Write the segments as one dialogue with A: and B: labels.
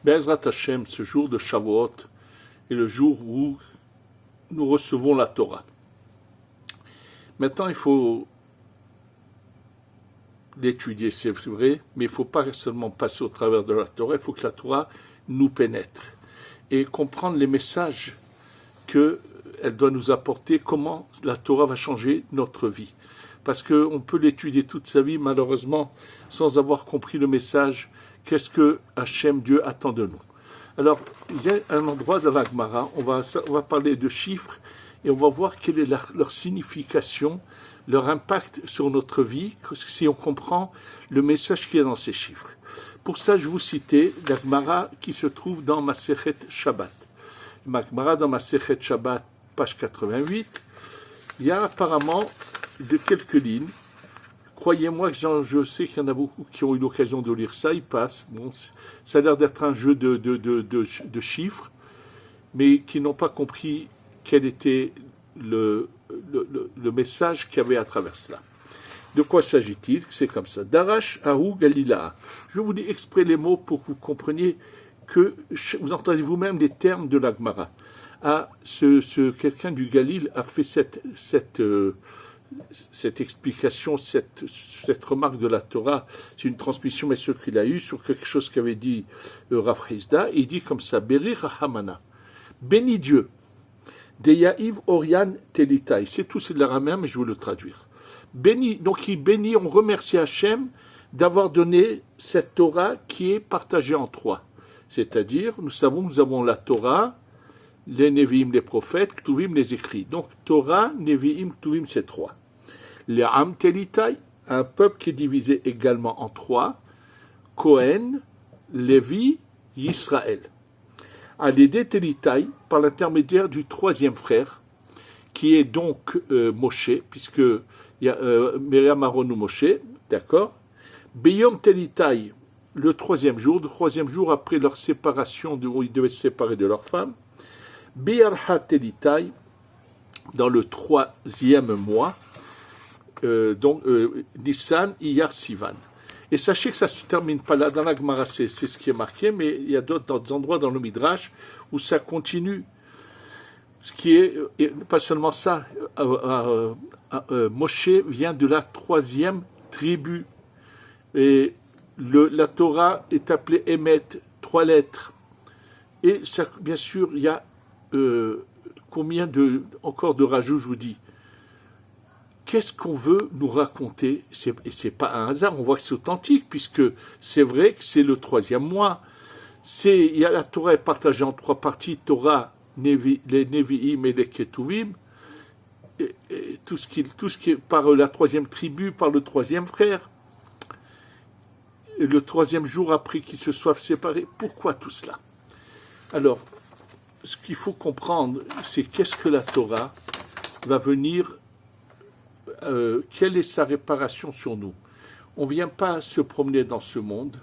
A: Be'ezrat Hashem, ce jour de Shavuot, est le jour où nous recevons la Torah. Maintenant, il faut l'étudier, c'est vrai, mais il ne faut pas seulement passer au travers de la Torah, il faut que la Torah nous pénètre et comprendre les messages qu'elle doit nous apporter, comment la Torah va changer notre vie. Parce qu'on peut l'étudier toute sa vie, malheureusement, sans avoir compris le message, qu'est-ce que Hachem, Dieu, attend de nous. Alors, il y a un endroit dans la Gemara, on va parler de chiffres, et on va voir quelle est leur signification, leur impact sur notre vie, si on comprend le message qu'il y a dans ces chiffres. Pour ça, je vais vous citer la Gemara qui se trouve dans Masechet Shabbat. La Gemara dans Masechet Shabbat, page 88, il y a apparemment de quelques lignes. Croyez-moi que je sais qu'il y en a beaucoup qui ont eu l'occasion de lire ça, ils passent. Bon, ça a l'air d'être un jeu de chiffres, mais qui n'ont pas compris quel était le message qu'il y avait à travers cela. De quoi s'agit-il? C'est comme ça. Darash Ahu Galila. Je vous lis exprès les mots pour que vous compreniez que vous entendez vous-même les termes de la Gemara. Quelqu'un du Galil a fait cette explication, cette remarque de la Torah. C'est une transmission, mais ce qu'il a eu sur quelque chose qu'avait dit Rav Hizda. Il dit comme ça, Beri Rahamana, bénis Dieu. Deyaïv Orian Telitai. C'est tout, c'est de l'araméen, mais je vais le traduire. Béni, donc il bénit, on remercie Hachem d'avoir donné cette Torah qui est partagée en trois. C'est-à-dire, nous avons la Torah, les Nevi'im, les prophètes, Ktuvim, les écrits. Donc, Torah, Nevi'im, Ktuvim, c'est trois. Les Am Telitai, un peuple qui est divisé également en trois. Kohen, Lévi, Yisraël. Alédé Telitai, par l'intermédiaire du troisième frère, qui est donc Moshe, puisque il y a Myriam, Aaron ou Moshe, d'accord. Beyom Telitai, le troisième jour après leur séparation, où ils devaient se séparer de leur femme. Be'arha Telitai, dans le troisième mois, Nissan, Iyar, Sivan. Et sachez que ça ne se termine pas là, dans la Gemara, c'est ce qui est marqué, mais il y a d'autres endroits dans le Midrash où ça continue. Ce qui est, pas seulement ça, Moshe vient de la troisième tribu. Et la Torah est appelée Emet, 3 lettres. Et ça, bien sûr, il y a combien encore de rajouts, je vous dis. Qu'est-ce qu'on veut nous raconter? Et c'est pas un hasard, on voit que c'est authentique, puisque c'est vrai que c'est le troisième mois. La Torah est partagée en 3 parties, Torah, les Nevi'im et les Ketuvim, et tout ce qui est par la troisième tribu, par le troisième frère. Et le troisième jour après qu'ils se soient séparés. Pourquoi tout cela? Alors, ce qu'il faut comprendre, c'est qu'est-ce que la Torah va venir, quelle est sa réparation sur nous. On ne vient pas se promener dans ce monde,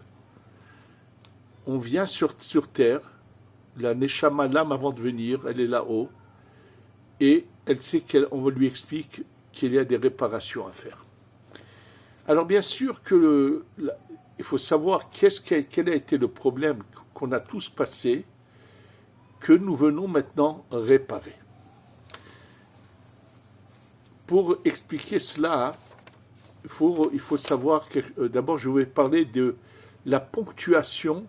A: on vient sur terre, la Neshama, l'âme avant de venir, elle est là-haut, et elle sait qu'on lui explique qu'il y a des réparations à faire. Alors bien sûr que il faut savoir quel a été le problème qu'on a tous passé, que nous venons maintenant réparer. Pour expliquer cela, il faut savoir que d'abord je vais parler de la ponctuation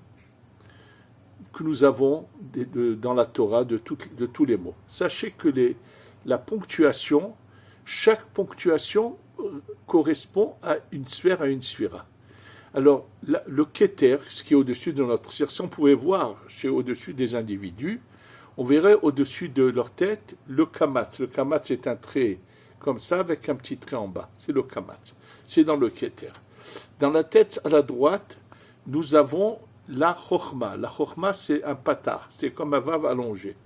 A: que nous avons dans la Torah de tous les mots. Sachez que la ponctuation, chaque ponctuation correspond à une sphère, à une sphira. Alors, le Keter, ce qui est au-dessus de notre sphère, si on pouvait voir au-dessus des individus, on verrait au-dessus de leur tête le Kamatz. Le Kamatz est un trait comme ça, avec un petit trait en bas. C'est le Kamatz. C'est dans le Keter. Dans la tête à la droite, nous avons la Chochma. La Chochma, c'est un patar. C'est comme un vav allongé.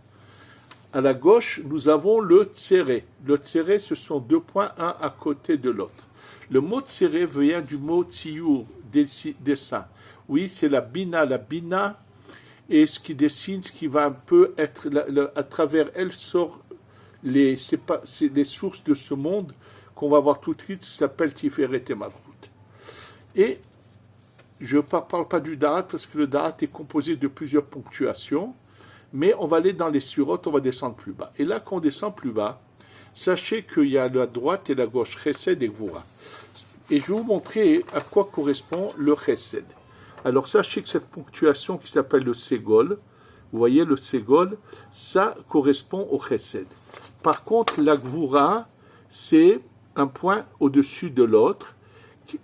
A: À la gauche, nous avons le Tséré. Le Tséré, ce sont 2 points, un à côté de l'autre. Le mot Tséré vient du mot Tsiour, dessin. Oui, c'est la Bina. La Bina est ce qui dessine, ce qui va un peu être, à travers elle sort c'est les sources de ce monde qu'on va voir tout de suite, qui s'appelle Tiferet et Malchut. Et je ne parle pas du Da'at parce que le Da'at est composé de plusieurs ponctuations, mais on va aller dans les surotes, on va descendre plus bas. Et là, quand on descend plus bas, sachez qu'il y a la droite et la gauche, Chesed et Gvura. Et je vais vous montrer à quoi correspond le Chesed. Alors sachez que cette ponctuation qui s'appelle le Ségol, vous voyez le Ségol, ça correspond au Chesed. Par contre, la Gvura, c'est un point au-dessus de l'autre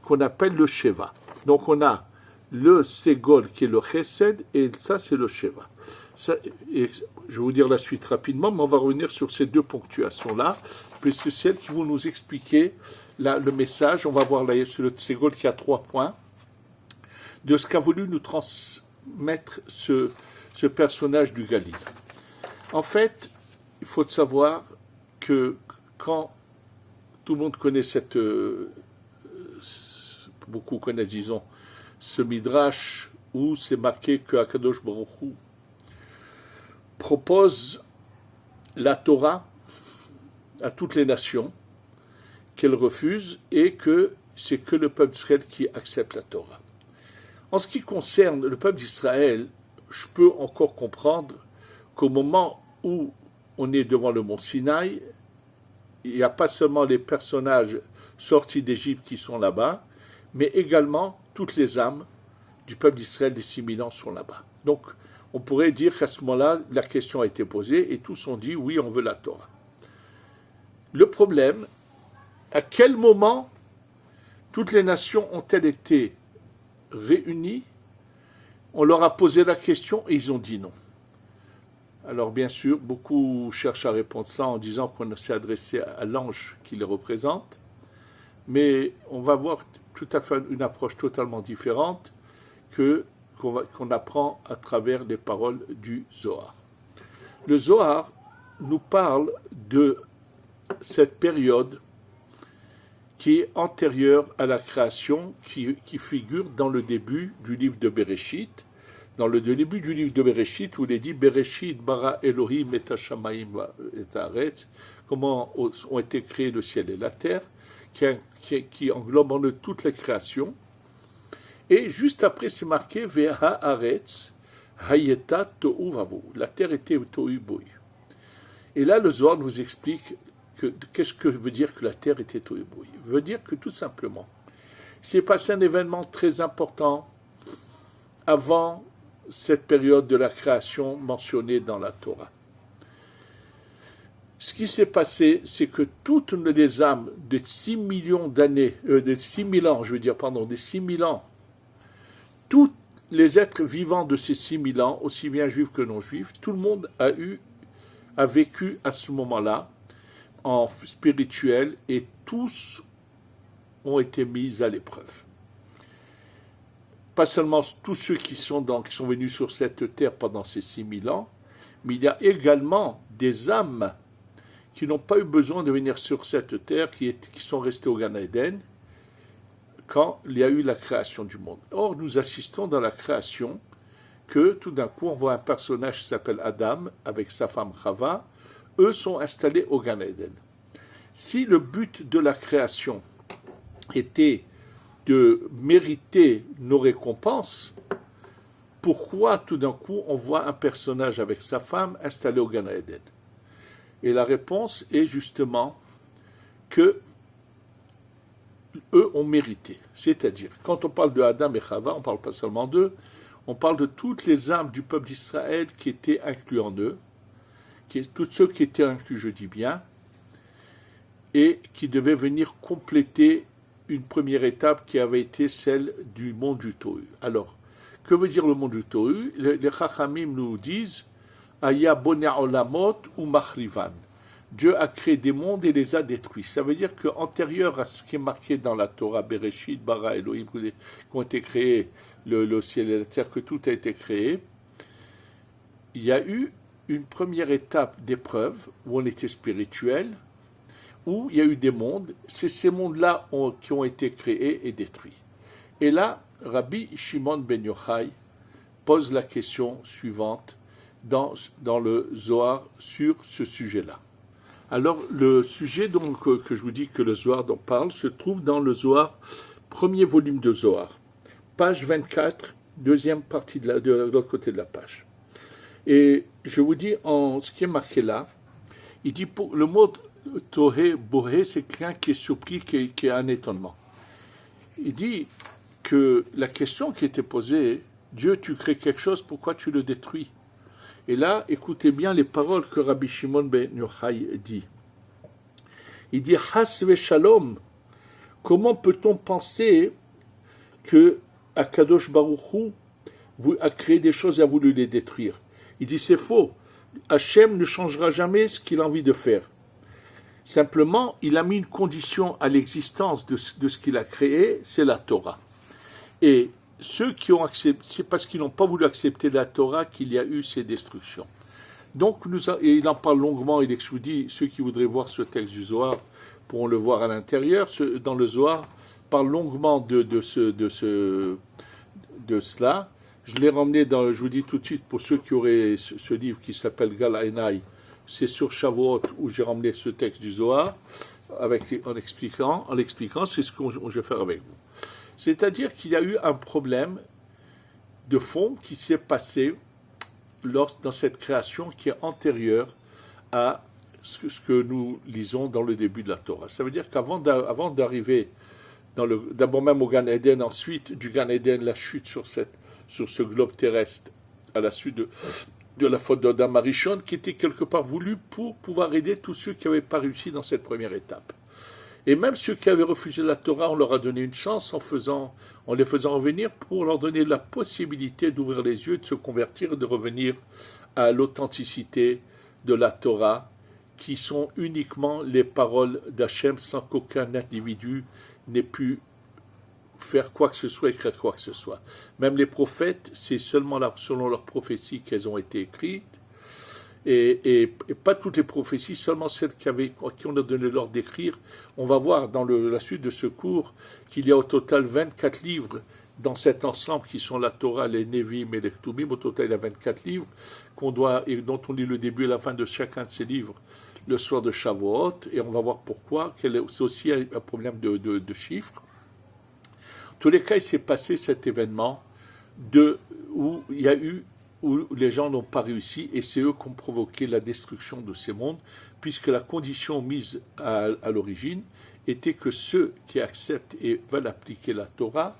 A: qu'on appelle le Sheva. Donc on a le Ségol qui est le Chesed et ça c'est le Sheva. Ça, et je vais vous dire la suite rapidement, mais on va revenir sur ces deux ponctuations-là, puisque c'est celles qui vont nous expliquer le message. On va voir là sur le Ségol qui a 3 points, de ce qu'a voulu nous transmettre ce personnage du Galil. En fait, il faut savoir que quand tout le monde connaît beaucoup connaissent, disons, ce Midrash où c'est marqué que Akadosh Baruch Hu propose la Torah à toutes les nations, qu'elles refusent, et que c'est que le peuple d'Israël qui accepte la Torah. En ce qui concerne le peuple d'Israël, je peux encore comprendre qu'au moment où on est devant le mont Sinaï, il n'y a pas seulement les personnages sortis d'Égypte qui sont là-bas, mais également toutes les âmes du peuple d'Israël des 6000 ans sont là-bas. Donc, on pourrait dire qu'à ce moment-là, la question a été posée et tous ont dit « oui, on veut la Torah ». Le problème, à quel moment toutes les nations ont-elles été réunies? On leur a posé la question et ils ont dit non. Alors bien sûr, beaucoup cherchent à répondre ça en disant qu'on s'est adressé à l'ange qui les représente, mais on va voir tout à fait une approche totalement différente qu'on apprend à travers les paroles du Zohar. Le Zohar nous parle de cette période qui est antérieure à la création, qui figure dans le début du livre de Bereshit. Dans le début du livre de Bereshit, où il est dit Bereshit bara Elohim et hashamayim et haaretz, comment ont été créés le ciel et la terre, qui englobe en eux toute la création. Et juste après, c'est marqué Veha haaretz hayeta tohu vavu. La terre était tohu bohu. Et là, le Zohar nous explique qu'est-ce que veut dire que la terre était tohu bohu. Veut dire que tout simplement, il s'est passé un événement très important avant cette période de la création mentionnée dans la Torah. Ce qui s'est passé, c'est que toutes les âmes de 6 millions d'années, de 6000 ans, des 6000 ans, tous les êtres vivants de ces 6000 ans, aussi bien juifs que non juifs, tout le monde a vécu à ce moment-là en spirituel et tous ont été mis à l'épreuve. Pas seulement tous ceux qui sont venus sur cette terre pendant ces 6000 ans, mais il y a également des âmes qui n'ont pas eu besoin de venir sur cette terre, qui sont restées au Gan Eden, quand il y a eu la création du monde. Or, nous assistons dans la création que tout d'un coup, on voit un personnage qui s'appelle Adam, avec sa femme Chava, eux sont installés au Gan Eden. Si le but de la création était de mériter nos récompenses, pourquoi tout d'un coup on voit un personnage avec sa femme installé au Gan Eden? Et la réponse est justement que eux ont mérité. C'est-à-dire, quand on parle de Adam et Chava, on ne parle pas seulement d'eux, on parle de toutes les âmes du peuple d'Israël qui étaient inclus en eux, tous ceux qui étaient inclus, je dis bien, et qui devaient venir compléter une première étape qui avait été celle du monde du Tohu. Alors, que veut dire le monde du Tohu? Les Chachamim nous disent Aya boneh olamot ou machrivan. Dieu a créé des mondes et les a détruits. Ça veut dire qu'antérieur à ce qui est marqué dans la Torah, Bereshit, bara Elohim, qui ont été créés, le ciel et la terre, que tout a été créé, il y a eu une première étape d'épreuve où on était spirituel, où il y a eu des mondes, c'est ces mondes-là qui ont été créés et détruits. Et là, Rabbi Shimon ben Yochai pose la question suivante dans le Zohar sur ce sujet-là. Alors, le sujet donc que je vous dis que le Zohar dont parle se trouve dans le Zohar, premier volume de Zohar, page 24, deuxième partie de l'autre côté de la page. Et je vous dis, ce qui est marqué là, il dit, le mot Tohe Bohe, c'est quelqu'un qui est surpris, qui a un étonnement. Il dit que la question qui était posée, Dieu, tu crées quelque chose, pourquoi tu le détruis? Et là, écoutez bien les paroles que Rabbi Shimon ben Yochai dit. Il dit, Has ve Shalom, comment peut-on penser que Akadosh Baruch Hu a créé des choses et a voulu les détruire? Il dit, c'est faux. Hachem ne changera jamais ce qu'il a envie de faire. Simplement, il a mis une condition à l'existence de ce qu'il a créé, c'est la Torah. Et ceux qui ont accepté, c'est parce qu'ils n'ont pas voulu accepter la Torah qu'il y a eu ces destructions. Donc, et il en parle longuement, il explique, ceux qui voudraient voir ce texte du Zohar pourront le voir à l'intérieur. Dans le Zohar, parle longuement de cela. Je l'ai ramené je vous dis tout de suite, pour ceux qui auraient ce livre qui s'appelle Gal Einai, c'est sur Shavuot où j'ai ramené ce texte du Zohar, en l'expliquant, c'est ce que je vais faire avec vous. C'est-à-dire qu'il y a eu un problème de fond qui s'est passé dans cette création qui est antérieure à ce que nous lisons dans le début de la Torah. Ça veut dire qu'avant d'arriver d'abord même au Gan Eden, ensuite du Gan Eden, la chute sur ce globe terrestre à la suite de la faute d'Adam Arishon, qui était quelque part voulu pour pouvoir aider tous ceux qui n'avaient pas réussi dans cette première étape. Et même ceux qui avaient refusé la Torah, on leur a donné une chance en les faisant revenir pour leur donner la possibilité d'ouvrir les yeux, de se convertir et de revenir à l'authenticité de la Torah, qui sont uniquement les paroles d'Hachem sans qu'aucun individu n'ait pu faire quoi que ce soit, écrire quoi que ce soit. Même les prophètes, c'est seulement selon leurs prophéties qu'elles ont été écrites, et pas toutes les prophéties, seulement celles qui on a donné l'ordre d'écrire. On va voir dans la suite de ce cours qu'il y a au total 24 livres dans cet ensemble qui sont la Torah, les Nevim et les Ktubim. Au total, il y a 24 livres et dont on lit le début et la fin de chacun de ces livres le soir de Shavuot, et on va voir pourquoi. C'est aussi un problème de chiffres. En tous les cas, il s'est passé cet événement où les gens n'ont pas réussi, et c'est eux qui ont provoqué la destruction de ces mondes, puisque la condition mise à l'origine était que ceux qui acceptent et veulent appliquer la Torah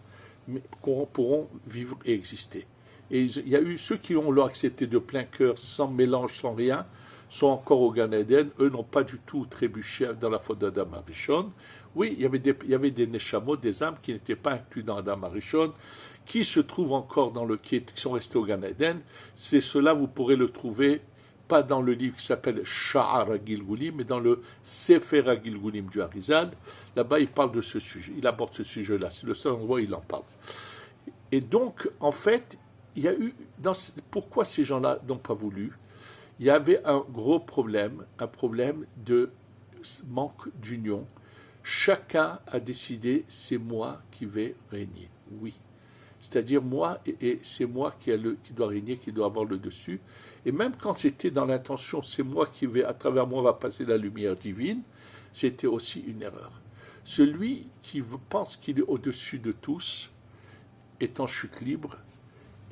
A: pourront vivre et exister. Et il y a eu ceux qui l'ont accepté de plein cœur, sans mélange, sans rien, sont encore au Gan Eden. Eux n'ont pas du tout trébuché dans la faute d'Adam Arishon. Oui, il y avait des Neshamot, des âmes qui n'étaient pas inclus dans Adam Arishon, qui se trouvent encore qui sont restés au Gan Eden. C'est cela, vous pourrez le trouver, pas dans le livre qui s'appelle Sha'ar HaGilgulim, mais dans le Sefer HaGilgulim du Harizal. Là-bas, il parle de ce sujet, il aborde ce sujet-là. C'est le seul endroit où il en parle. Et donc, en fait, il y a eu, pourquoi ces gens-là n'ont pas voulu? Il y avait un gros problème, un problème de manque d'union. Chacun a décidé, c'est moi qui vais régner. Oui. C'est-à-dire moi, et c'est moi qui dois régner, qui doit avoir le dessus. Et même quand c'était dans l'intention, c'est moi qui vais, à travers moi va passer la lumière divine, c'était aussi une erreur. Celui qui pense qu'il est au-dessus de tous est en chute libre,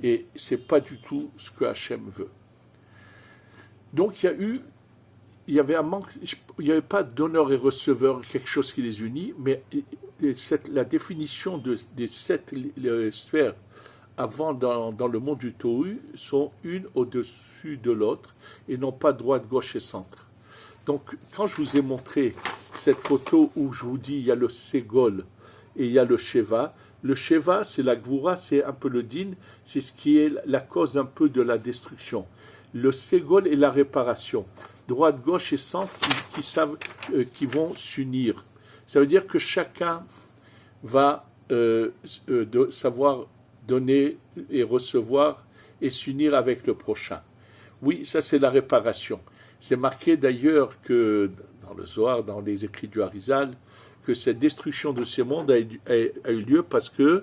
A: et c'est pas du tout ce que Hachem veut. Donc il y avait un manque, il n'y avait pas donneur et receveur, quelque chose qui les unit, mais la définition des 7 sphères avant dans le monde du Tohu sont une au-dessus de l'autre et non pas droite, gauche et centre. Donc quand je vous ai montré cette photo où je vous dis il y a le Ségol et il y a le Sheva c'est la Gvura, c'est un peu le Din, c'est ce qui est la cause un peu de la destruction. Le Ségol est la réparation. Droite, gauche et centre qui vont s'unir. Ça veut dire que chacun va savoir donner et recevoir et s'unir avec le prochain. Oui, ça c'est la réparation. C'est marqué d'ailleurs que dans le Zohar, dans les écrits du Harizal, que cette destruction de ces mondes a eu lieu parce que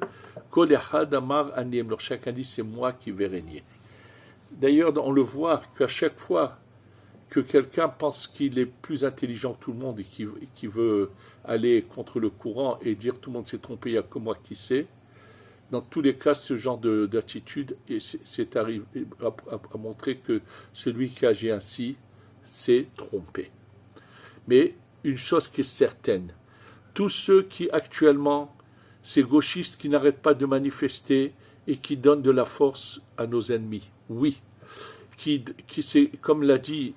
A: Kol Echad Amar Ani, chacun dit c'est moi qui vais régner. D'ailleurs, on le voit qu'à chaque fois que quelqu'un pense qu'il est plus intelligent que tout le monde et qui veut aller contre le courant et dire tout le monde s'est trompé, il n'y a que moi qui sais, Dans tous les cas, ce genre d'attitude c'est arrivé à montrer que celui qui agit ainsi s'est trompé. Mais une chose qui est certaine, tous ceux qui actuellement, ces gauchistes qui n'arrêtent pas de manifester et qui donnent de la force à nos ennemis, oui, c'est comme l'a dit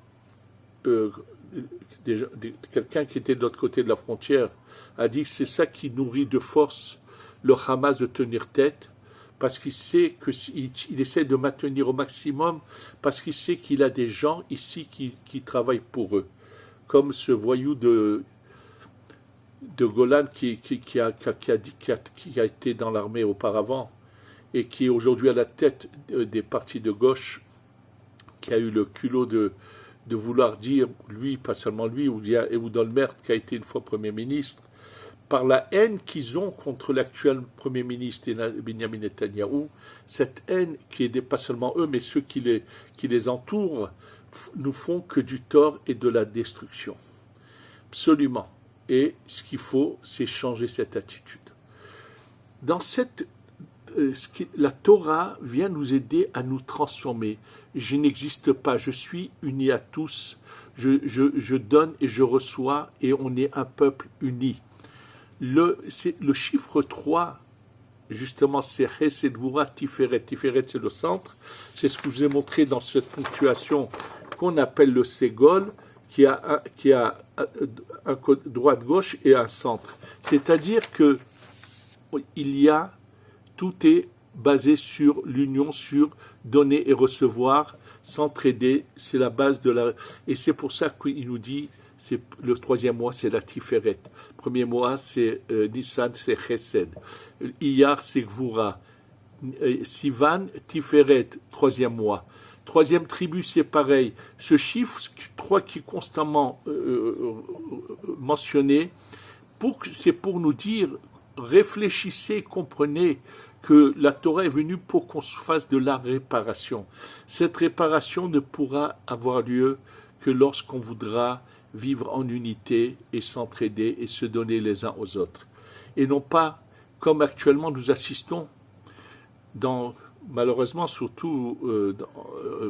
A: quelqu'un qui était de l'autre côté de la frontière, a dit que c'est ça qui nourrit de force le Hamas de tenir tête, parce qu'il sait qu'il essaie de maintenir au maximum, parce qu'il sait qu'il a des gens ici qui travaillent pour eux, comme ce voyou de Golan qui a été dans l'armée auparavant et qui est aujourd'hui à la tête des partis de gauche, qui a eu le culot de vouloir dire, lui, pas seulement lui, ou Dolmert, qui a été une fois Premier ministre, par la haine qu'ils ont contre l'actuel Premier ministre Benjamin Netanyahou, cette haine qui est pas seulement eux, mais ceux qui les entourent, nous font que du tort et de la destruction. Absolument. Et ce qu'il faut, c'est changer cette attitude. Dans la Torah vient nous aider à nous transformer. Je n'existe pas, je suis uni à tous, je donne et je reçois, et on est un peuple uni. Le chiffre 3, justement, c'est Chesed Gvura Tiferet. Tiferet, c'est le centre. C'est ce que je vous ai montré dans cette ponctuation qu'on appelle le Ségol, qui a un droite-gauche et un centre. C'est-à-dire que tout est basé sur l'union, sur donner et recevoir, s'entraider. C'est la base de la... Et c'est pour ça qu'il nous dit... Le troisième mois, c'est la Tiferet. Le premier mois, c'est Nissan, c'est Chesed. Iyar, c'est Gvura. Sivan, Tiferet, troisième mois. Troisième tribu, c'est pareil. Ce chiffre 3 qui est constamment mentionné, c'est pour nous dire, réfléchissez, comprenez que la Torah est venue pour qu'on se fasse de la réparation. Cette réparation ne pourra avoir lieu que lorsqu'on voudra vivre en unité et s'entraider et se donner les uns aux autres. Et non pas, comme actuellement nous assistons, malheureusement surtout,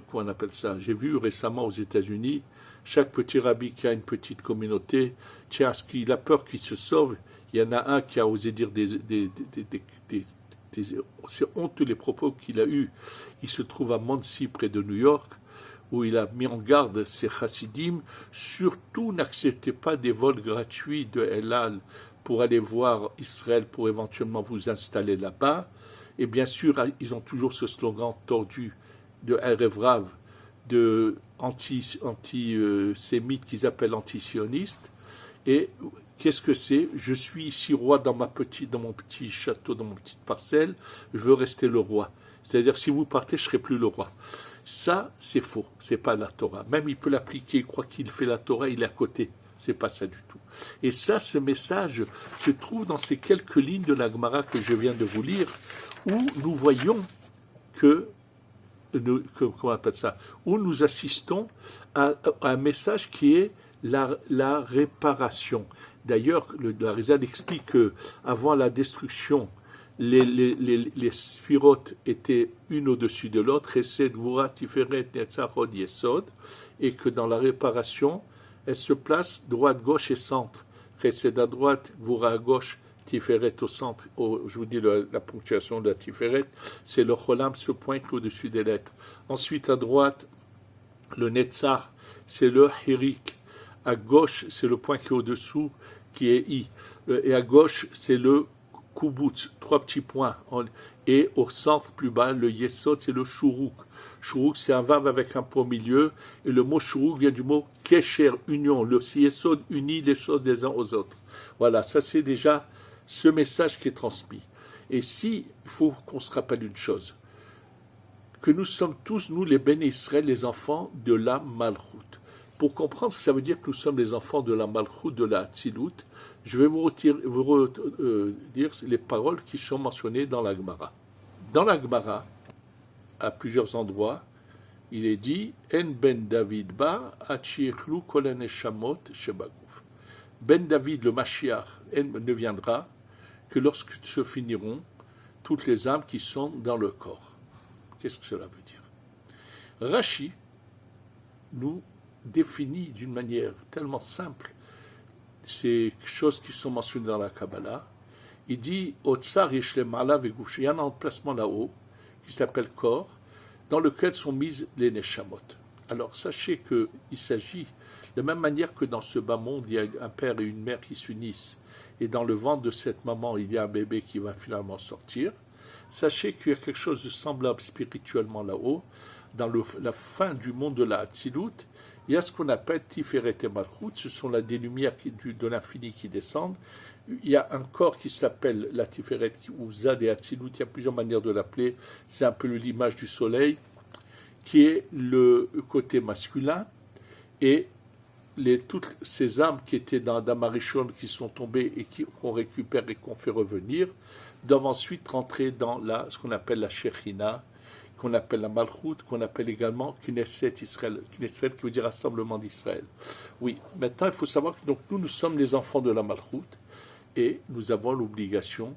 A: comment on appelle ça, j'ai vu récemment aux États-Unis, chaque petit rabbi qui a une petite communauté, tiens, qu'il a peur qu'il se sauve, il y en a un qui a osé dire c'est honteux les propos qu'il a eus. Il se trouve à Monsey, près de New York, où il a mis en garde ses chassidim, surtout n'acceptez pas des vols gratuits de El Al pour aller voir Israël, pour éventuellement vous installer là-bas. Et bien sûr, ils ont toujours ce slogan tordu de Erev Rav, de anti-sémites qu'ils appellent anti-sionistes. Et qu'est-ce que c'est? Je suis ici roi dans mon petit château, dans mon petite parcelle, je veux rester le roi. C'est-à-dire, si vous partez, je ne serai plus le roi. Ça, c'est faux, c'est pas la Torah. Même il peut l'appliquer, il croit qu'il fait la Torah, il est à côté. C'est pas ça du tout. Et ça, ce message se trouve dans ces quelques lignes de la Gemara que je viens de vous lire, où nous voyons comment on appelle ça, où nous assistons à un message qui est la réparation. D'ailleurs, la Rizal explique que avant la destruction, les sphirotes étaient une au-dessus de l'autre, Chesed, Gvura, Tiferet, Netzach, Hod, Yesod, et que dans la réparation, elles se placent droite, gauche et centre. Chesed à droite, Gvura à gauche, Tiferet au centre. Je vous dis la ponctuation de la Tiferet, c'est le Cholam, ce point qui est au-dessus des lettres. Ensuite, à droite, le Netzach, c'est le Hirik. À gauche, c'est le point qui est au-dessous, qui est I. Et à gauche, c'est le Kubutz, 3 petits points. Et au centre, plus bas, le Yesod, c'est le Shuruk. Shuruk, c'est un vav avec un point au milieu. Et le mot Shuruk vient du mot Kesher, union. Le Yesod unit les choses des uns aux autres. Voilà, ça c'est déjà ce message qui est transmis. Et il faut qu'on se rappelle une chose, que nous sommes tous, nous les Béné Israël, les enfants de la Malchut. Pour comprendre ce que ça veut dire que nous sommes les enfants de la Malchut, de la Hatzilut, je vais vous dire les paroles qui sont mentionnées dans la Gemara. Dans la Gemara, à plusieurs endroits, il est dit En ben David ba achiechlu kol haneshamot shebaguf. Ben David, le Mashiach, ne viendra que lorsque se finiront toutes les âmes qui sont dans le corps. Qu'est-ce que cela veut dire? Rashi nous définit d'une manière tellement simple ces choses qui sont mentionnées dans la Kabbalah. Il dit Otsar Yeshlem Alav et Gouche. Il y a un emplacement là-haut qui s'appelle corps, dans lequel sont mises les Neshamot. Alors sachez qu'il s'agit, de la même manière que dans ce bas monde, il y a un père et une mère qui s'unissent, et dans le ventre de cette maman, il y a un bébé qui va finalement sortir. Sachez qu'il y a quelque chose de semblable spirituellement là-haut, dans la fin du monde de la Hatzilut. Il y a ce qu'on appelle Tiferet et Malchut, ce sont des lumières de l'infini qui descendent. Il y a un corps qui s'appelle la Tiferet ou Zad et Hatzilut, il y a plusieurs manières de l'appeler, c'est un peu l'image du soleil, qui est le côté masculin, et toutes ces âmes qui étaient dans Damarishon, qui sont tombées et qu'on récupère et qu'on fait revenir, doivent ensuite rentrer dans ce qu'on appelle la Shechina, qu'on appelle la Malchut, qu'on appelle également Knesset Israël, Knesset qui veut dire rassemblement d'Israël. Oui, maintenant il faut savoir que donc, nous sommes les enfants de la Malchut, et nous avons l'obligation.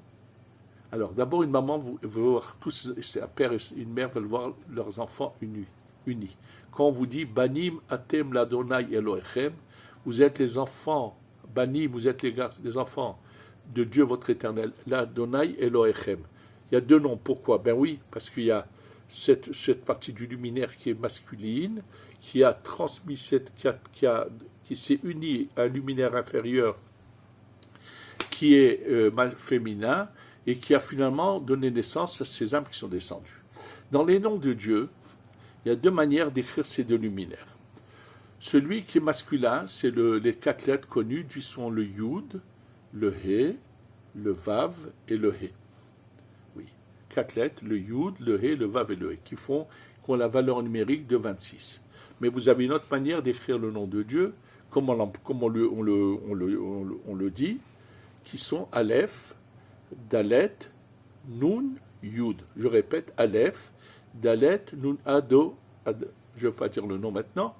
A: Alors d'abord une maman veut voir tous, un père et une mère veulent voir leurs enfants unis. Quand on vous dit Banim Atem Ladonai Elohechem, vous êtes les enfants, Banim, vous êtes les enfants de Dieu votre éternel, Ladonai Elohechem. Il y a deux noms, pourquoi? Ben oui, parce qu'il y a cette partie du luminaire qui est masculine, qui a transmis qui s'est unie à un luminaire inférieur qui est féminin, et qui a finalement donné naissance à ces âmes qui sont descendues. Dans les noms de Dieu, il y a deux manières d'écrire ces deux luminaires. Celui qui est masculin, c'est les 4 lettres connues, qui sont le Yud, le He, le Vav et le He. Oui, 4 lettres, le Yud, le He, le Vav et le He, qui ont la valeur numérique de 26. Mais vous avez une autre manière d'écrire le nom de Dieu, comme on le dit, qui sont Aleph, Dalet, Nun, Yud. Je répète, Aleph, Dalet, Nun, Ado. Je ne vais pas dire le nom maintenant.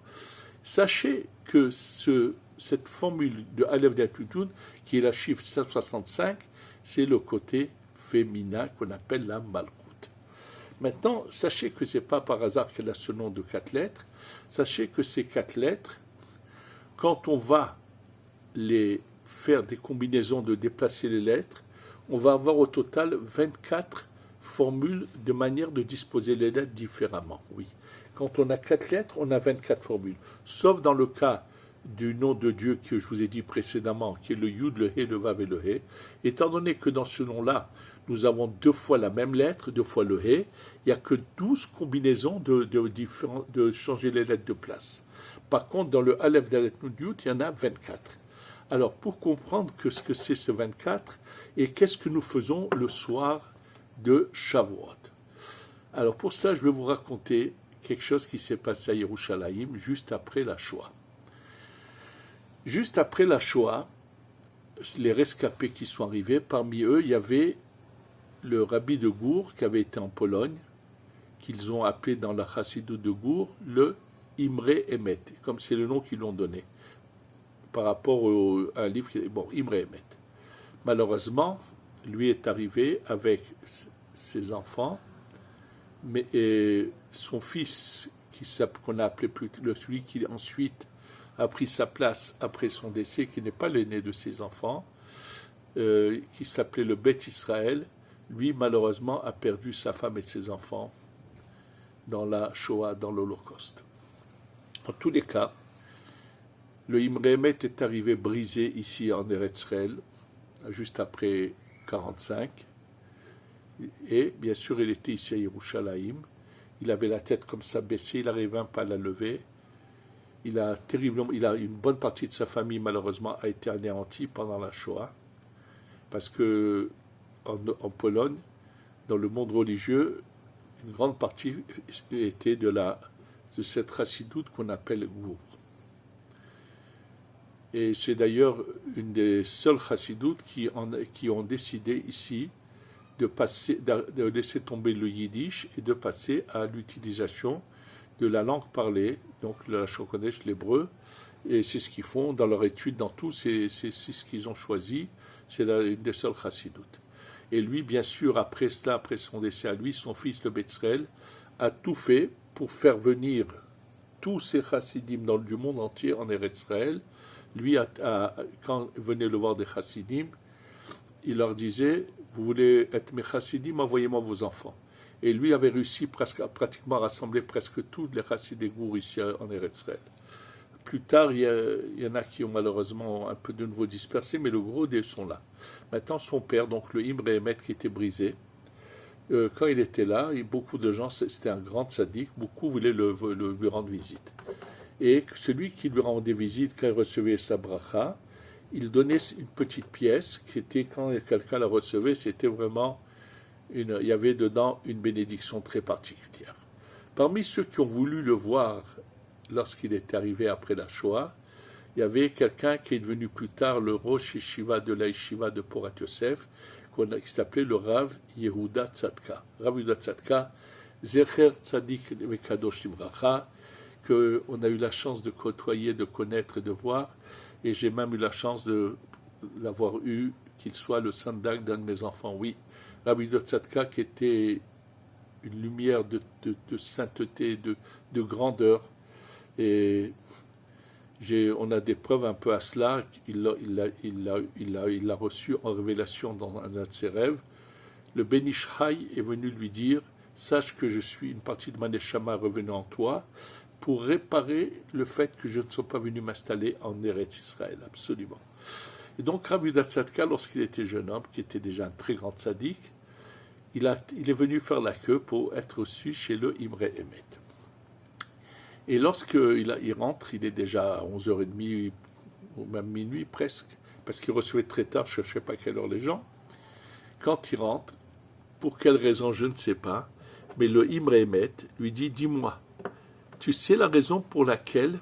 A: Sachez que cette formule de Aleph, Dalet, Yud, qui est la chiffre 165, c'est le côté féminin qu'on appelle la Malchut. Maintenant, sachez que ce n'est pas par hasard qu'elle a ce nom de 4 lettres. Sachez que ces 4 lettres, quand on va les faire des combinaisons de déplacer les lettres, on va avoir au total 24 formules de manière de disposer les lettres différemment. Oui. Quand on a 4 lettres, on a 24 formules. Sauf dans le cas du nom de Dieu que je vous ai dit précédemment, qui est le Yud, le He, le Vav et le He. Étant donné que dans ce nom-là, nous avons 2 fois la même lettre, 2 fois le He, il n'y a que 12 combinaisons de changer les lettres de place. Par contre, dans le Aleph, Dalet, Nun, Yud, il y en a 24. Alors, pour comprendre ce que c'est ce 24, et qu'est-ce que nous faisons le soir de Shavuot. Alors, pour ça, je vais vous raconter quelque chose qui s'est passé à Yerushalayim juste après la Shoah. Juste après la Shoah, les rescapés qui sont arrivés, parmi eux, il y avait le rabbi de Gour qui avait été en Pologne, qu'ils ont appelé dans la Chassidut de Gour le Imre Emet, comme c'est le nom qu'ils l'ont donné, par rapport à un livre qui est, Imre Emet. Malheureusement, lui est arrivé avec ses enfants, mais son fils, qu'on a appelé celui qui ensuite a pris sa place après son décès, qui n'est pas l'aîné de ses enfants, qui s'appelait le Beth Israël, lui malheureusement a perdu sa femme et ses enfants dans la Shoah, dans l'Holocauste. En tous les cas, le Imre Emet est arrivé brisé ici en Eretz Israël, juste après 1945, et bien sûr il était ici à Yerushalayim. Il avait la tête comme ça baissée, il n'arrivait pas à la lever. Il a une bonne partie de sa famille malheureusement a été anéantie pendant la Shoah, parce que en Pologne, dans le monde religieux, une grande partie était de cette chassidoute qu'on appelle Gour. Et c'est d'ailleurs une des seules chassidoutes qui ont décidé ici de laisser tomber le yiddish et de passer à l'utilisation de la langue parlée, donc la Shokodesh, l'hébreu, et c'est ce qu'ils font dans leur étude, dans tout, c'est ce qu'ils ont choisi, c'est une des seules chassidoutes. Et lui, bien sûr, après cela, après son décès à lui, son fils, le Betzrel, a tout fait pour faire venir tous ces chassidim du monde entier en Eretz Israël. Lui, quand venait le voir des chassidim, il leur disait, vous voulez être mes chassidim, envoyez-moi vos enfants. Et lui avait réussi pratiquement à rassembler presque tous les chassidés gour ici en Eretz Israël. Plus tard, il y en a qui ont malheureusement un peu de nouveau dispersé, mais le gros des sont là. Maintenant, son père, donc le Imre Emet qui était brisé, quand il était là, et beaucoup de gens, c'était un grand tzaddik, beaucoup voulaient lui rendre visite. Et celui qui lui rendait visite, quand il recevait sa bracha, il donnait une petite pièce qui était, quand quelqu'un la recevait, c'était vraiment, il y avait dedans une bénédiction très particulière. Parmi ceux qui ont voulu le voir lorsqu'il est arrivé après la Shoah, il y avait quelqu'un qui est devenu plus tard le Rosh Yeshiva de la Yeshiva de Porat Yosef, qui s'appelait le Rav Yehuda Tzadka. Rav Yehuda Tzadka, Zecher Tzadik Vekadosh Libracha, qu'on a eu la chance de côtoyer, de connaître et de voir, et j'ai même eu la chance de l'avoir eu, qu'il soit le sandak d'un de mes enfants. Oui, Rav Yehuda Tzadka qui était une lumière de sainteté, de grandeur, et on a des preuves un peu à cela. Il l'a reçu en révélation dans un de ses rêves. Le Ben Ish Chai est venu lui dire, sache que je suis une partie de ma neshama revenue en toi pour réparer le fait que je ne sois pas venu m'installer en Eretz Israël, absolument. Et donc Rav Yehuda Tzadka, lorsqu'il était jeune homme, qui était déjà un très grand tzaddik, il est venu faire la queue pour être reçu chez le Imre Emet. Et lorsqu'il rentre, il est déjà à 11h30, ou même minuit presque, parce qu'il recevait très tard, je ne sais pas à quelle heure les gens. Quand il rentre, pour quelle raison, je ne sais pas, mais le Imre Emet lui dit, dis-moi, tu sais la raison pour laquelle,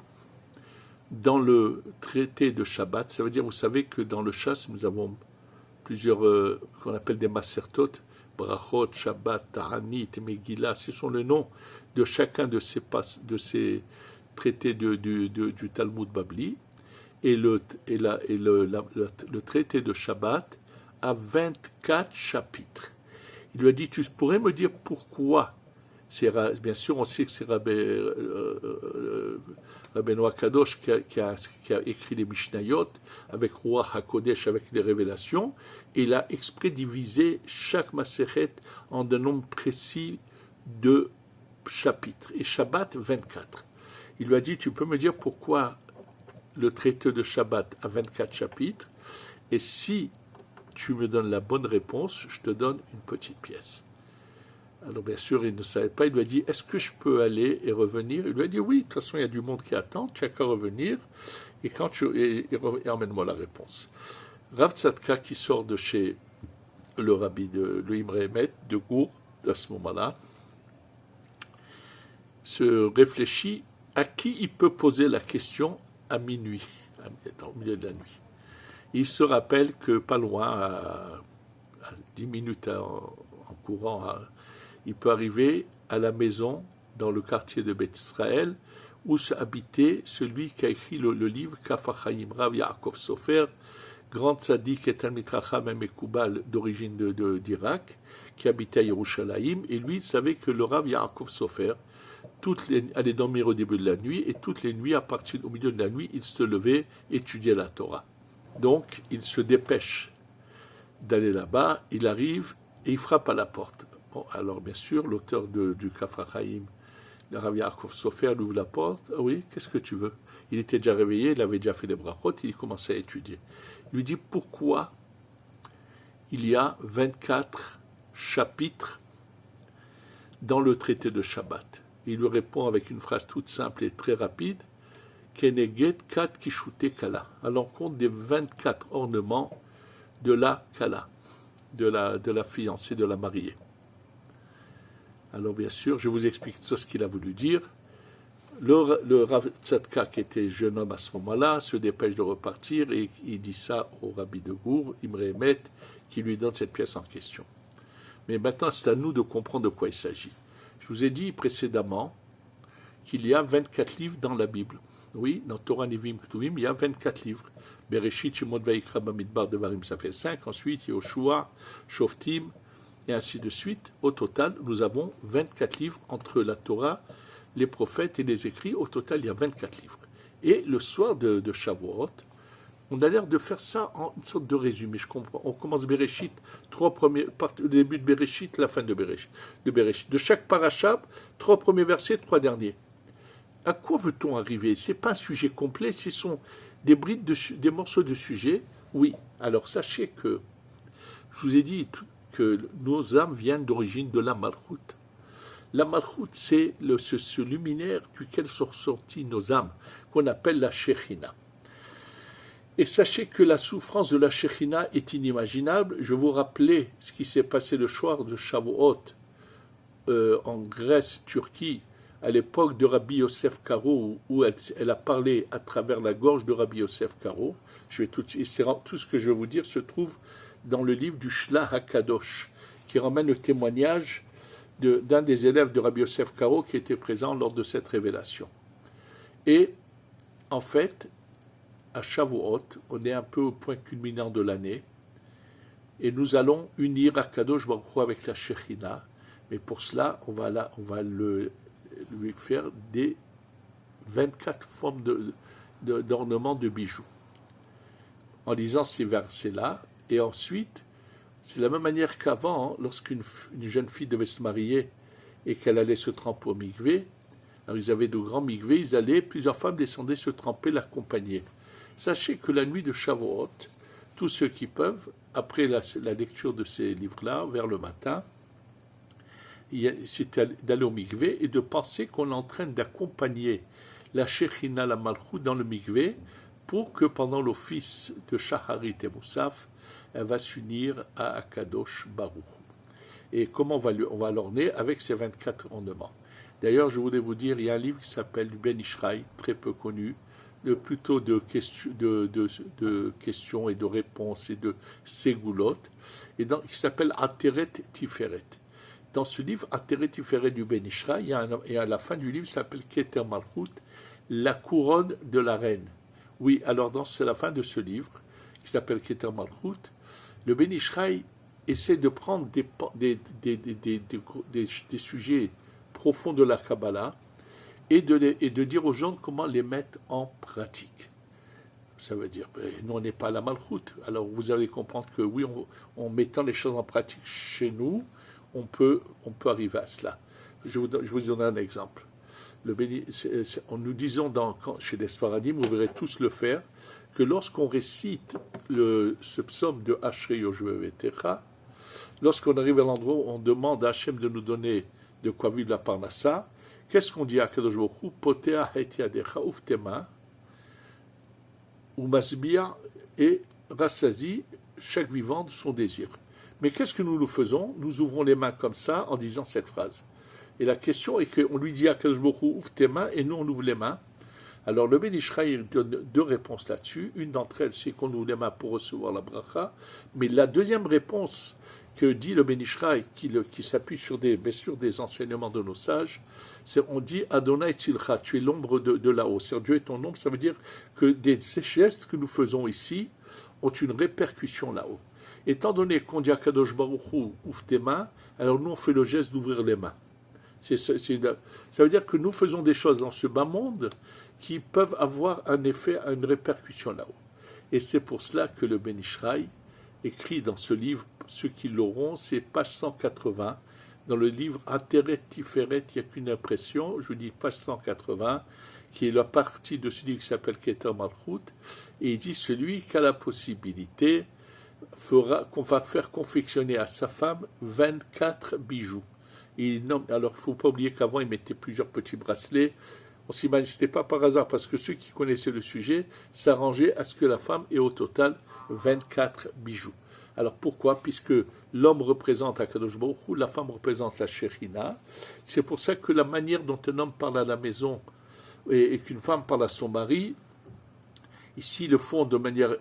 A: dans le traité de Shabbat, ça veut dire, vous savez que dans le chasse, nous avons plusieurs, qu'on appelle des masertot, Brachot, Shabbat, Ta'anit, Megillah, ce sont les noms de chacun de ces traités du Talmud Babli, et le traité de Shabbat a 24 chapitres. Il lui a dit, tu pourrais me dire pourquoi, bien sûr on sait que c'est Rabbeinu Kadosh qui a écrit les Mishnayot, avec Ruach HaKodesh, avec les révélations, et il a exprès divisé chaque Masechet en un nombre précis de chapitres, et Shabbat 24. Il lui a dit, tu peux me dire pourquoi le traité de Shabbat a 24 chapitres, et si tu me donnes la bonne réponse, je te donne une petite pièce. Alors bien sûr, il ne savait pas, il lui a dit, est-ce que je peux aller et revenir? Il lui a dit, oui, de toute façon, il y a du monde qui attend, tu n'as qu'à revenir, et emmène-moi la réponse. Rav Tzadka, qui sort de chez le rabbi de Imre Emet, de Gour, à ce moment-là, se réfléchit à qui il peut poser la question à minuit, au milieu de la nuit. Il se rappelle que pas loin, à 10 minutes en courant, il peut arriver à la maison dans le quartier de Beth Israël où habitait celui qui a écrit le livre Kaf HaChaim, Rav Yaakov Sofer, grand tzaddik et Talmid Chacham et Mekoubal d'origine d'Irak, qui habitait à Yerushalayim, et lui, il savait que le Rav Yaakov Sofer allait dormir au début de la nuit, et toutes les nuits, au milieu de la nuit, il se levait, étudiait la Torah. Donc, il se dépêche d'aller là-bas, il arrive, et il frappe à la porte. Bon, alors, bien sûr, l'auteur du Kaf HaChaim, le Rav Yaakov Sofer, lui ouvre la porte. Ah oui, qu'est-ce que tu veux? Il était déjà réveillé, il avait déjà fait les brachot, il commençait à étudier. Il lui dit pourquoi il y a 24 chapitres dans le traité de Shabbat. Il lui répond avec une phrase toute simple et très rapide, Keneget kat kishute kala, à l'encontre des 24 ornements de la kala, de la fiancée, de la mariée. Alors bien sûr, je vous explique tout ce qu'il a voulu dire. Le Rav Tzadka, qui était jeune homme à ce moment-là, se dépêche de repartir et il dit ça au rabbi de Gour, Imre Emet, qui lui donne cette pièce en question. Mais maintenant, c'est à nous de comprendre de quoi il s'agit. Je vous ai dit précédemment qu'il y a 24 livres dans la Bible. Oui, dans Torah Nevi'im Ketuvim, il y a 24 livres. Bereshit, Shemot, Vaikra, Bamidbar, Devarim, ça fait 5. Ensuite, Yoshua, Shoftim, et ainsi de suite. Au total, nous avons 24 livres entre la Torah, les prophètes et les écrits. Au total, il y a 24 livres. Et le soir de Shavuot, on a l'air de faire ça en une sorte de résumé. Je comprends. On commence Bereshit, le début de Bereshit, la fin de Bereshit. De chaque parasha, 3 premiers versets, 3 derniers. À quoi veut-on arriver? Ce n'est pas un sujet complet, ce sont des brides, des morceaux de sujet. Oui, alors sachez que, je vous ai dit que nos âmes viennent d'origine de la Malchut. La Malchut, c'est ce luminaire duquel sont sorties nos âmes, qu'on appelle la Shechina. Et sachez que la souffrance de la Shechina est inimaginable. Je vais vous rappeler ce qui s'est passé le soir de Shavuot en Grèce, Turquie, à l'époque de Rabbi Yosef Karo, où elle a parlé à travers la gorge de Rabbi Yosef Karo. Tout ce que je vais vous dire se trouve dans le livre du Shlah HaKadosh, qui ramène le témoignage d'un des élèves de Rabbi Yosef Karo qui était présent lors de cette révélation. Et en fait, à Shavuot, on est un peu au point culminant de l'année, et nous allons unir Akadosh Baruch Hu avec la Shechina, mais pour cela, on va lui faire des 24 formes d'ornements de bijoux. En lisant ces versets-là, et ensuite, c'est de la même manière qu'avant, lorsqu'une jeune fille devait se marier et qu'elle allait se tremper au mikvé, alors ils avaient de grands mikvés, plusieurs femmes descendaient se tremper, l'accompagner. Sachez que la nuit de Shavuot, tous ceux qui peuvent, après la lecture de ces livres-là, vers le matin, c'est d'aller au mikvé et de penser qu'on est en train d'accompagner la Shechina, la Malchut, dans le mikvé, pour que pendant l'office de Shaharit et Moussaf, elle va s'unir à Akadosh Baruch. Et comment on va l'orner? Avec ces 24 ornements. D'ailleurs, je voulais vous dire, il y a un livre qui s'appelle du Ben Ishraï, très peu connu, plutôt de questions et de réponses et de ségoulot, qui s'appelle Ateret Tiferet. Dans ce livre, Ateret Tiferet du Ben Ishraï, et à la fin du livre, il s'appelle Keter Malchut, la couronne de la reine. Oui, alors c'est la fin de ce livre, qui s'appelle Keter Malchut, le Ben Ishraï essaie de prendre des sujets profonds de la Kabbalah et de dire aux gens comment les mettre en pratique. Ça veut dire, nous on n'est pas à la Malchut, alors vous allez comprendre que oui, en mettant les choses en pratique chez nous, on peut arriver à cela. Je vous donne un exemple. Nous disons chez les Sfaradim, vous verrez tous le faire, que lorsqu'on récite ce psaume de Ashrei Yoshvevetecha, lorsqu'on arrive à l'endroit où on demande à Hachem de nous donner de quoi vivre la parnassa, qu'est-ce qu'on dit à Kadosh Baruch Hu? Potea het yadecha uftema, ou masbia et rassasie chaque vivant de son désir. Mais qu'est-ce que nous faisons? Nous ouvrons les mains comme ça en disant cette phrase. Et la question est qu'on lui dit à Kadosh Baruch Hu, ouvre tes mains, et nous on ouvre les mains. Alors le Ben Ishraï donne 2 réponses là-dessus. Une d'entre elles, c'est qu'on ouvre les mains pour recevoir la bracha. Mais la deuxième réponse que dit le Ben Ishraï, qui s'appuie sur des enseignements de nos sages, c'est on dit Adonai Tzilcha, tu es l'ombre de là-haut. C'est Dieu est ton ombre, ça veut dire que ces gestes que nous faisons ici ont une répercussion là-haut. Étant donné qu'on dit à Kadosh Baruch Hu, ouvre tes mains, alors nous on fait le geste d'ouvrir les mains. Ça veut dire que nous faisons des choses dans ce bas monde qui peuvent avoir un effet, une répercussion là-haut. Et c'est pour cela que le Ben Ishraï écrit dans ce livre, ceux qui l'auront, c'est page 180, dans le livre Ateret Tiferet, il n'y a qu'une impression, je vous dis page 180, qui est la partie de ce livre qui s'appelle Keter Malchut, et il dit celui qui a la possibilité qu'on va faire confectionner à sa femme 24 bijoux. Alors il ne faut pas oublier qu'avant il mettait plusieurs petits bracelets. On s'imagine, ce n'était pas par hasard, parce que ceux qui connaissaient le sujet s'arrangeaient à ce que la femme ait au total 24 bijoux. Alors pourquoi? Puisque l'homme représente Akadosh Baruch Hu, la femme représente la Shechina. C'est pour ça que la manière dont un homme parle à la maison et qu'une femme parle à son mari, ici le font de manière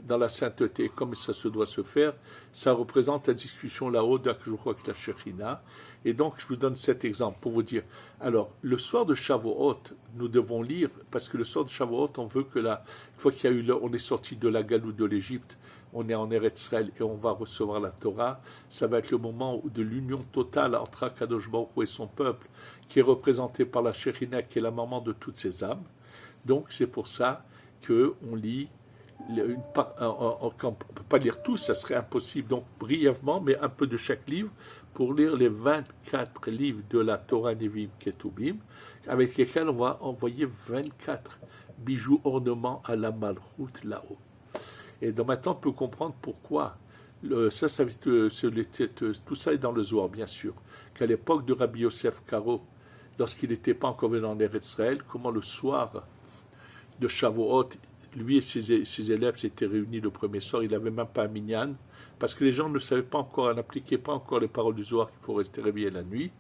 A: dans la sainteté, comme ça se doit se faire, ça représente la discussion là-haut d'Akadosh avec la Shekhinah. Et donc, je vous donne cet exemple pour vous dire. Alors, le soir de Shavuot, nous devons lire, parce que le soir de Shavuot, on veut que une fois qu'il y a eu, on est sorti de la galoute de l'Égypte, on est en Eretz Israël et on va recevoir la Torah, ça va être le moment de l'union totale entre Akadosh Baruch Hu et son peuple, qui est représenté par la Shekhinah, qui est la maman de toutes ces âmes. Donc, c'est pour ça qu'on lit on ne peut pas lire tout, ça serait impossible. Donc, brièvement, mais un peu de chaque livre, pour lire les 24 livres de la Torah Nevi'im Ketubim, avec lesquels on va envoyer 24 bijoux ornements à la Malchut là-haut. Et donc maintenant, on peut comprendre pourquoi. Tout ça est dans le Zohar, bien sûr. Qu'à l'époque de Rabbi Yosef Karo, lorsqu'il n'était pas encore venu en Eretz Israël, comment le soir de Shavuot, lui et ses élèves s'étaient réunis le premier soir, il n'avait même pas un minyan, parce que les gens ne savaient pas encore, n'appliquaient pas encore les paroles du Zohar qu'il faut rester réveillé la nuit.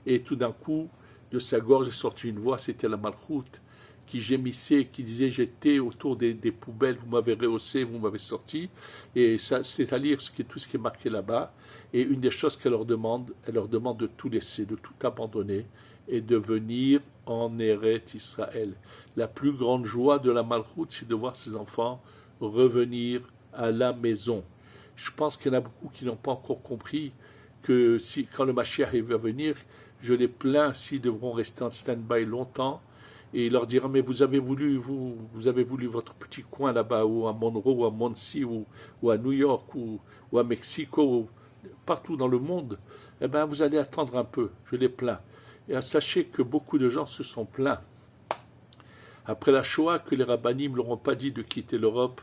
A: Et tout d'un coup, de sa gorge est sortie une voix, c'était la Malchut, qui gémissait, qui disait « J'étais autour des poubelles, vous m'avez rehaussé, vous m'avez sorti ». Et ça, c'est à lire tout ce qui est marqué là-bas. Et une des choses qu'elle leur demande de tout laisser, de tout abandonner, et de venir en Eretz Israël. La plus grande joie de la Malchut, c'est de voir ses enfants revenir à la maison. Je pense qu'il y en a beaucoup qui n'ont pas encore compris que quand le Mashiach va venir, je les plains s'ils devront rester en stand-by longtemps, et il leur dira, mais vous avez voulu votre petit coin là-bas, ou à Monroe, ou à Muncie, ou à New York, ou à Mexico, ou partout dans le monde, eh bien vous allez attendre un peu, je les plains. Et sachez que beaucoup de gens se sont plaints après la Shoah que les rabbanim ne leur ont pas dit de quitter l'Europe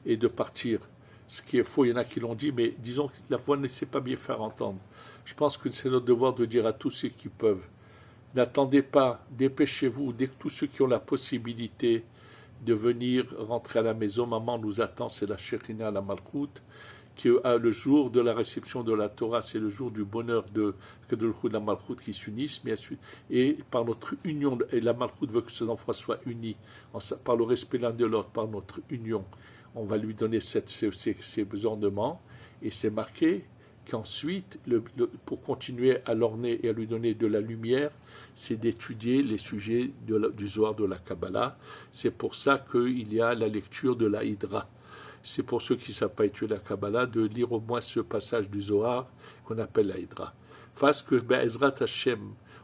A: et de partir. Ce qui est faux, il y en a qui l'ont dit, mais disons que la voix ne sait pas bien faire entendre. Je pense que c'est notre devoir de dire à tous ceux qui peuvent, n'attendez pas, dépêchez-vous, dès que tous ceux qui ont la possibilité de venir rentrer à la maison, maman nous attend, c'est la Shekhinah, la Malchut, qui a le jour de la réception de la Torah, c'est le jour du bonheur de la Malchut qui s'unissent, et par notre union, et la Malchut veut que ses enfants soient unis, par le respect l'un de l'autre, par notre union, on va lui donner ces ornements, et c'est marqué qu'ensuite, pour continuer à l'orner et à lui donner de la lumière, c'est d'étudier les sujets du Zohar de la Kabbalah. C'est pour ça qu'il y a la lecture de la Hydra. C'est pour ceux qui ne savent pas étudier la Kabbalah, de lire au moins ce passage du Zohar qu'on appelle la Hydra. Parce que, Ezrat Hashem,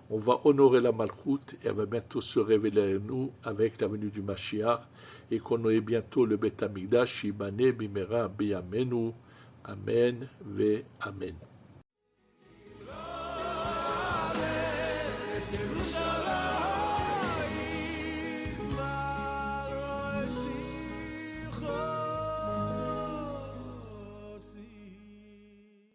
A: on va honorer la Malchut et elle va bientôt se révéler à nous avec la venue du Mashiach et qu'on ait bientôt le Beth Amikdash, Shibane Bimera Biyamenu. Amen ve Amen.